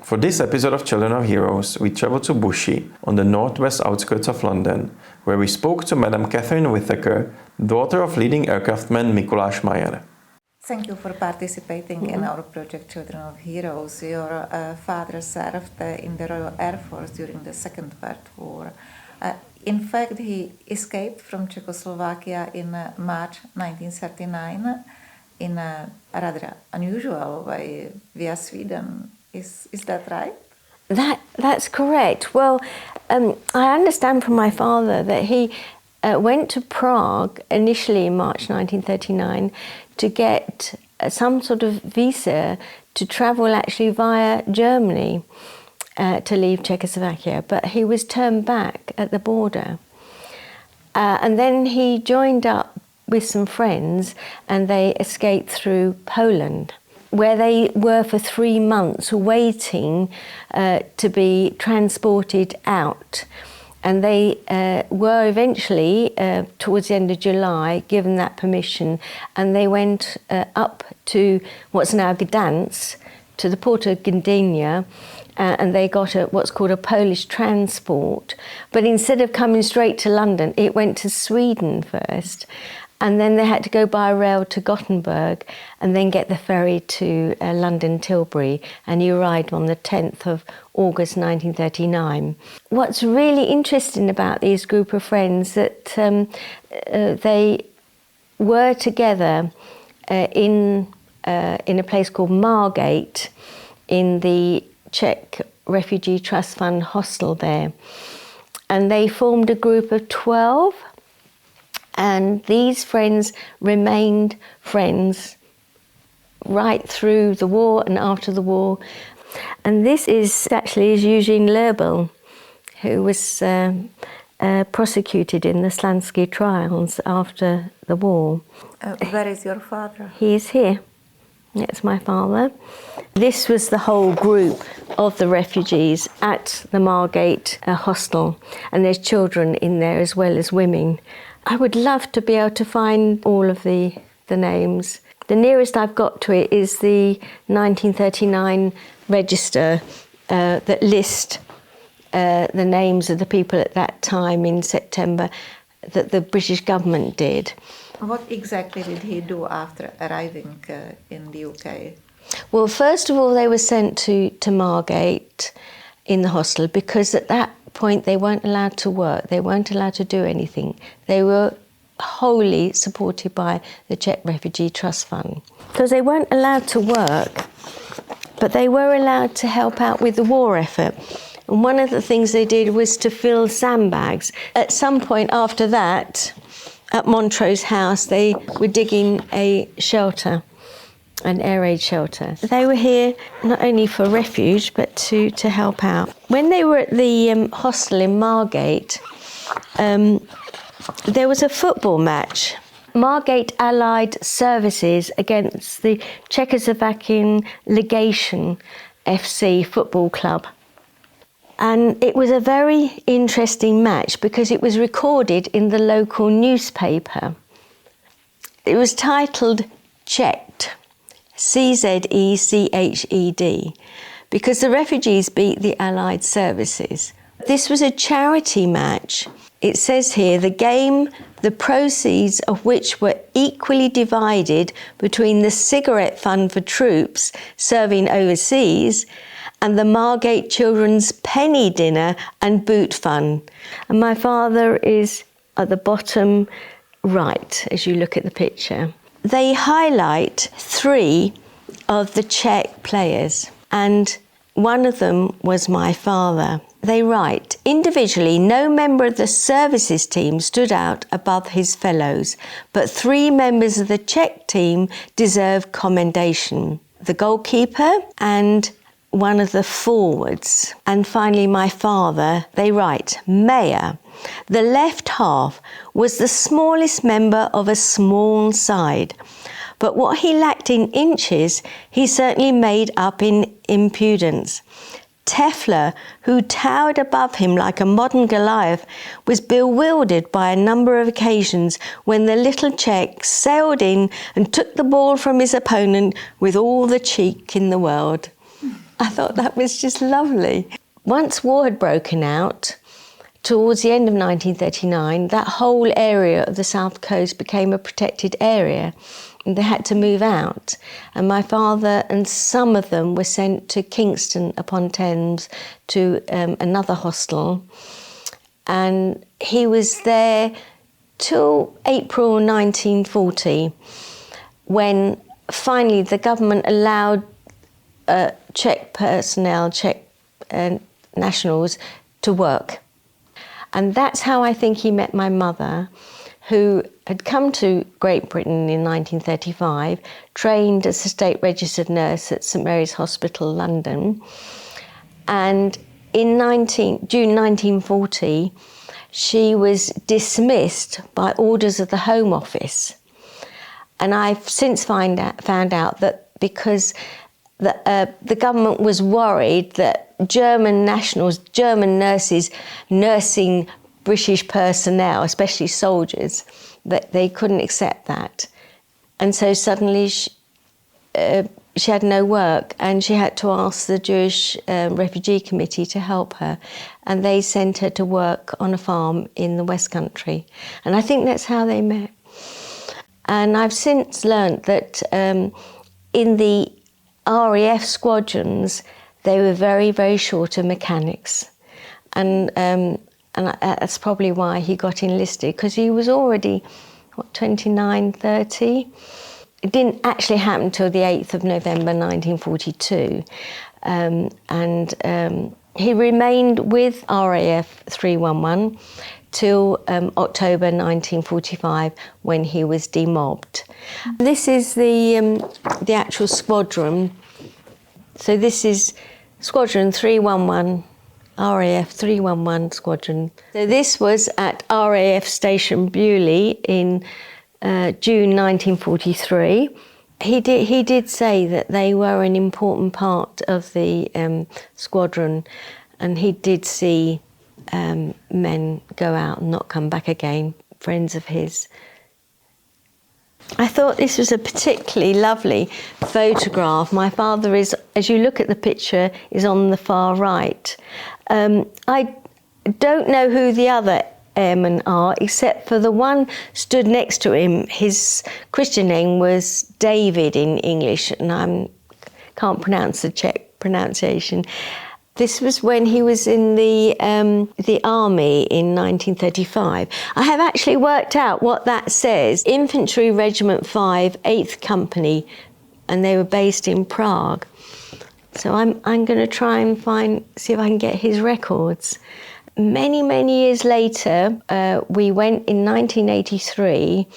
For this episode of Children of Heroes, we traveled to Bushi on the northwest outskirts of London, where we spoke to Madame Katharine Whitaker, daughter of leading aircraftman Mikuláš Mayer. Thank you for participating in our project Children of Heroes. Your father served in the Royal Air Force during the Second World War. In fact, he escaped from Czechoslovakia in March 1939 in a rather unusual way via Sweden. Is that right? That's correct. Well, I understand from my father that he went to Prague initially in March 1939 to get some sort of visa to travel actually via Germany to leave Czechoslovakia, but he was turned back at the border. And then he joined up with some friends and they escaped through Poland, where they were for 3 months waiting to be transported out. And they were eventually, towards the end of July, given that permission, and they went up to what's now Gdansk, to the port of Gdynia, and they got what's called a Polish transport. But instead of coming straight to London, it went to Sweden first. And then they had to go by rail to Gothenburg and then get the ferry to London Tilbury, and he arrived on the 10th of August 1939. What's really interesting about these group of friends that they were together in a place called Margate in the Czech Refugee Trust Fund hostel there. And they formed a group of 12. And these friends remained friends right through the war and after the war. And this is actually Eugene Lerbel, who was prosecuted in the Slansky trials after the war. Where is your father? He is here. That's my father. This was the whole group of the refugees at the Margate hostel. And there's children in there as well as women. I would love to be able to find all of the names. The nearest I've got to it is the 1939 register that lists the names of the people at that time in September that the British government did. What exactly did he do after arriving in the UK? Well, first of all, they were sent to Margate in the hostel because at that point they weren't allowed to work, they weren't allowed to do anything. They were wholly supported by the Czech Refugee Trust Fund. Because they weren't allowed to work, but they were allowed to help out with the war effort. And one of the things they did was to fill sandbags. At some point after that, at Montrose House, they were digging a shelter, an air raid shelter. They were here not only for refuge, but to help out. When they were at the hostel in Margate, there was a football match. Margate Allied Services against the Czechoslovakian Legation FC football club. And it was a very interesting match because it was recorded in the local newspaper. It was titled Checked. CZECHED, because the refugees beat the Allied services. This was a charity match. It says here, the game, the proceeds of which were equally divided between the cigarette fund for troops serving overseas and the Margate Children's penny dinner and boot fund. And my father is at the bottom right, as you look at the picture. They highlight 3 of the Czech players, and one of them was my father. They write, individually, no member of the services team stood out above his fellows, but 3 members of the Czech team deserve commendation. The goalkeeper and one of the forwards. And finally, my father, they write, Mayer, the left half, was the smallest member of a small side, but what he lacked in inches, he certainly made up in impudence. Tefler, who towered above him like a modern Goliath, was bewildered by a number of occasions when the little Czech sailed in and took the ball from his opponent with all the cheek in the world. I thought that was just lovely. Once war had broken out, towards the end of 1939, that whole area of the south coast became a protected area, and they had to move out. And my father and some of them were sent to Kingston upon Thames to another hostel. And he was there till April 1940, when finally the government allowed Czech personnel, Czech nationals to work. And that's how I think he met my mother, who had come to Great Britain in 1935, trained as a state registered nurse at St Mary's Hospital, London. And in June 1940, she was dismissed by orders of the Home Office. And I've since found out that because the government was worried that German nationals, German nurses nursing British personnel, especially soldiers, that they couldn't accept that. And so suddenly she had no work, and she had to ask the Jewish Refugee Committee to help her. And they sent her to work on a farm in the West Country. And I think that's how they met. And I've since learnt that in the RAF squadrons, they were very, very short of mechanics. And that's probably why he got enlisted, because he was already, 29, 30. It didn't actually happen until the 8th of November 1942. He remained with RAF 311 till October 1945, when he was demobbed. This is the actual squadron. So this is Squadron 311, RAF 311 Squadron. So this was at RAF Station Bewley in June 1943. He did say that they were an important part of the squadron, and he did see men go out and not come back again, friends of his. I thought this was a particularly lovely photograph. My father is, as you look at the picture, is on the far right. I don't know who the other airmen are, except for the one stood next to him. His Christian name was David in English, and I can't pronounce the Czech pronunciation. This was when he was in the army in 1935. I have actually worked out what that says. Infantry Regiment 5, 8th Company, and they were based in Prague. So I'm going to try and see if I can get his records. Many, many years later, we went in 1983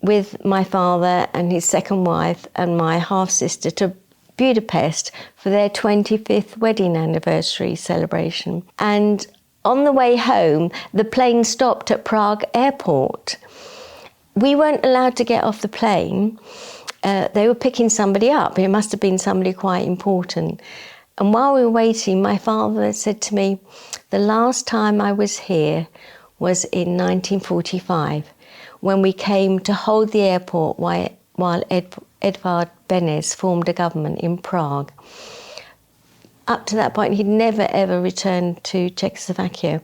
with my father and his second wife and my half-sister to Budapest for their 25th wedding anniversary celebration. And on the way home, the plane stopped at Prague airport. We weren't allowed to get off the plane. They were picking somebody up. It must have been somebody quite important. And while we were waiting, my father said to me, the last time I was here was in 1945, when we came to hold the airport while Edvard Beneš formed a government in Prague. Up to that point, he'd never, ever returned to Czechoslovakia.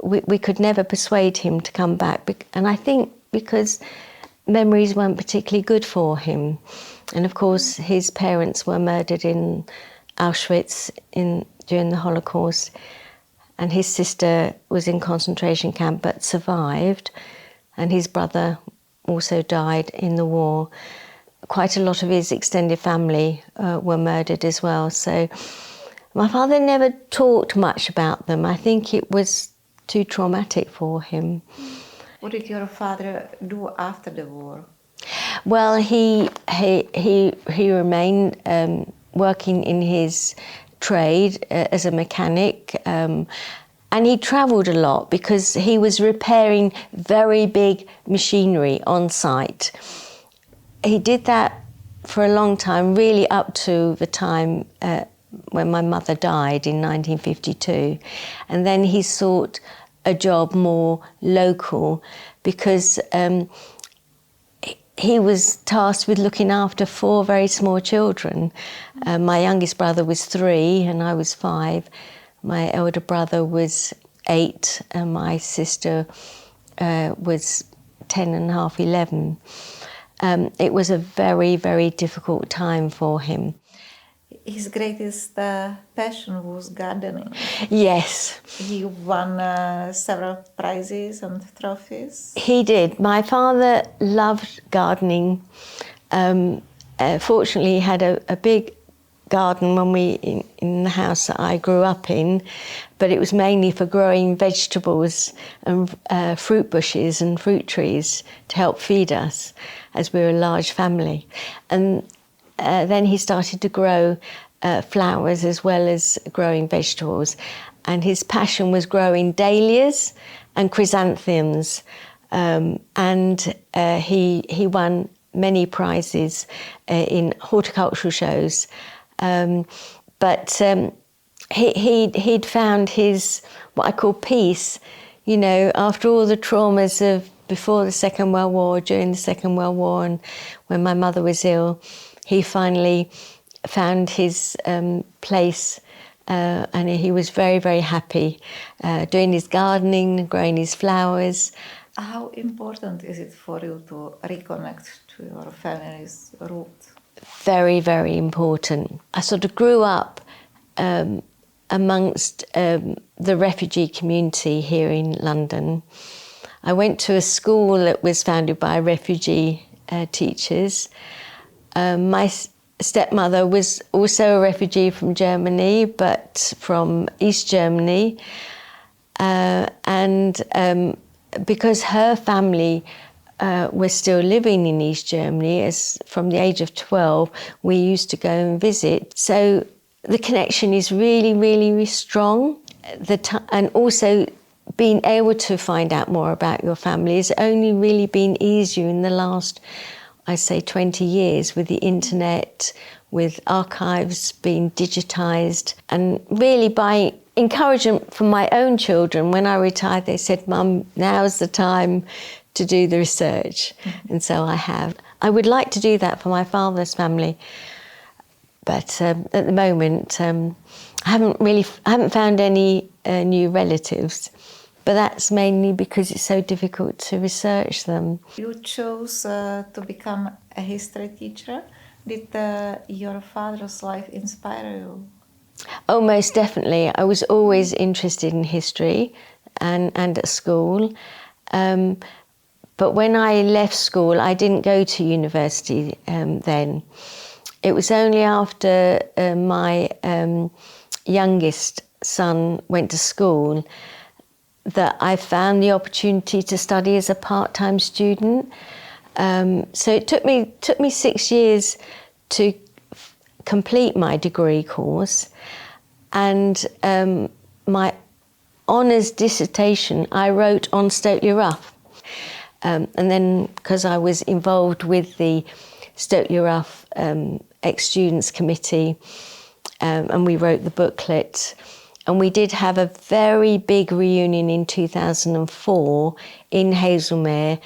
We could never persuade him to come back. And I think because memories weren't particularly good for him. And of course, his parents were murdered in Auschwitz during the Holocaust. And his sister was in concentration camp but survived. And his brother also died in the war. Quite a lot of his extended family were murdered as well. So my father never talked much about them. I think it was too traumatic for him. What did your father do after the war? Well, he remained working in his trade as a mechanic, and he travelled a lot because he was repairing very big machinery on site. He did that for a long time, really up to the time when my mother died in 1952. And then he sought a job more local because he was tasked with looking after 4 very small children. My youngest brother was 3 and I was 5. My elder brother was 8 and my sister was 10 and a half, 11. It was a very, very difficult time for him. His greatest passion was gardening. Yes. He won several prizes and trophies. He did. My father loved gardening. Fortunately, he had a big garden when in the house that I grew up in, but it was mainly for growing vegetables and fruit bushes and fruit trees to help feed us, as we were a large family. And then he started to grow flowers as well as growing vegetables. And his passion was growing dahlias and chrysanthemums. He won many prizes in horticultural shows. He'd found his, what I call peace, you know, after all the traumas of before the Second World War, during the Second World War, and when my mother was ill, he finally found his place, and he was very, very happy doing his gardening, growing his flowers. How important is it for you to reconnect to your family's roots? Very, very important. I sort of grew up amongst the refugee community here in London. I went to a school that was founded by refugee teachers. My stepmother was also a refugee from Germany, but from East Germany. Because her family was still living in East Germany, as from the age of 12, we used to go and visit. So the connection is really, really, really strong. And also being able to find out more about your family has only really been easier in the last, I say, 20 years with the internet, with archives being digitised, and really by encouragement from my own children. When I retired, they said, "Mum, now's the time to do the research." And so I have. I would like to do that for my father's family, but at the moment I haven't found any new relatives. But that's mainly because it's so difficult to research them. You chose to become a history teacher. Did your father's life inspire you? Oh, most definitely. I was always interested in history and at school. But when I left school, I didn't go to university then. It was only after my youngest son went to school that I found the opportunity to study as a part-time student. So it took me 6 years to complete my degree course, and my honours dissertation I wrote on Stokely-Rough. And then, because I was involved with the Stokely-Rough ex-students committee, and we wrote the booklet. And we did have a very big reunion in 2004 in Haslemere,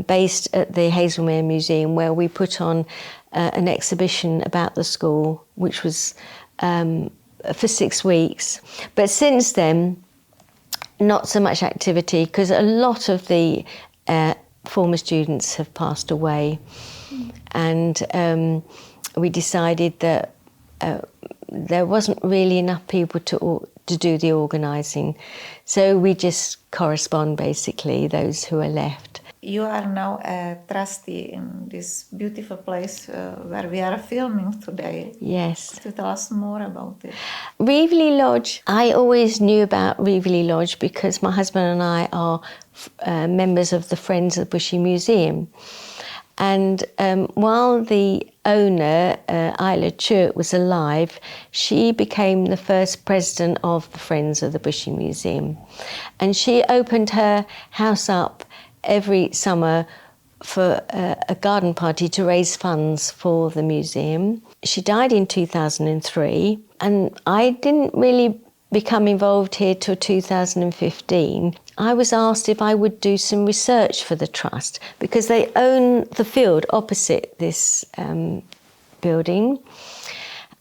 based at the Haslemere Museum, where we put on an exhibition about the school, which was for 6 weeks. But since then, not so much activity, because a lot of the former students have passed away. And we decided that there wasn't really enough people to do the organising. So we just correspond, basically, those who are left. You are now a trustee in this beautiful place where we are filming today. Yes. Could you tell us more about it? Reveley Lodge, I always knew about Reveley Lodge because my husband and I are members of the Friends of the Bushy Museum. And while the owner, Isla Churt, was alive, she became the first president of the Friends of the Bushy Museum. And she opened her house up every summer for a garden party to raise funds for the museum. She died in 2003, and I didn't really become involved here till 2015. I was asked if I would do some research for the trust, because they own the field opposite this building,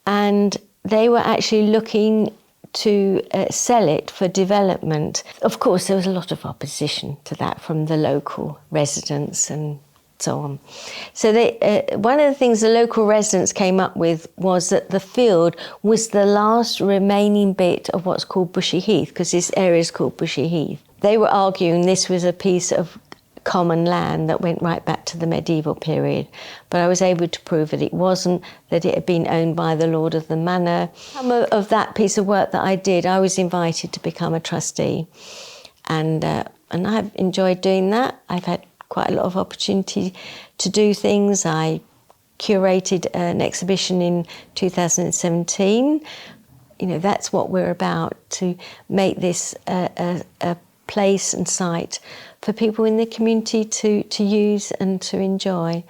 and they were actually looking to sell it for development. Of course, there was a lot of opposition to that from the local residents and so on. So one of the things the local residents came up with was that the field was the last remaining bit of what's called Bushy Heath, because this area is called Bushy Heath. They were arguing this was a piece of common land that went right back to the medieval period, but I was able to prove that it wasn't, that it had been owned by the lord of the manor. Some of that piece of work that I did, I was invited to become a trustee, and I've enjoyed doing that. I've had quite a lot of opportunity to do things. I curated an exhibition in 2017. You know, that's what we're about, to make this a place and site for people in the community to use and to enjoy.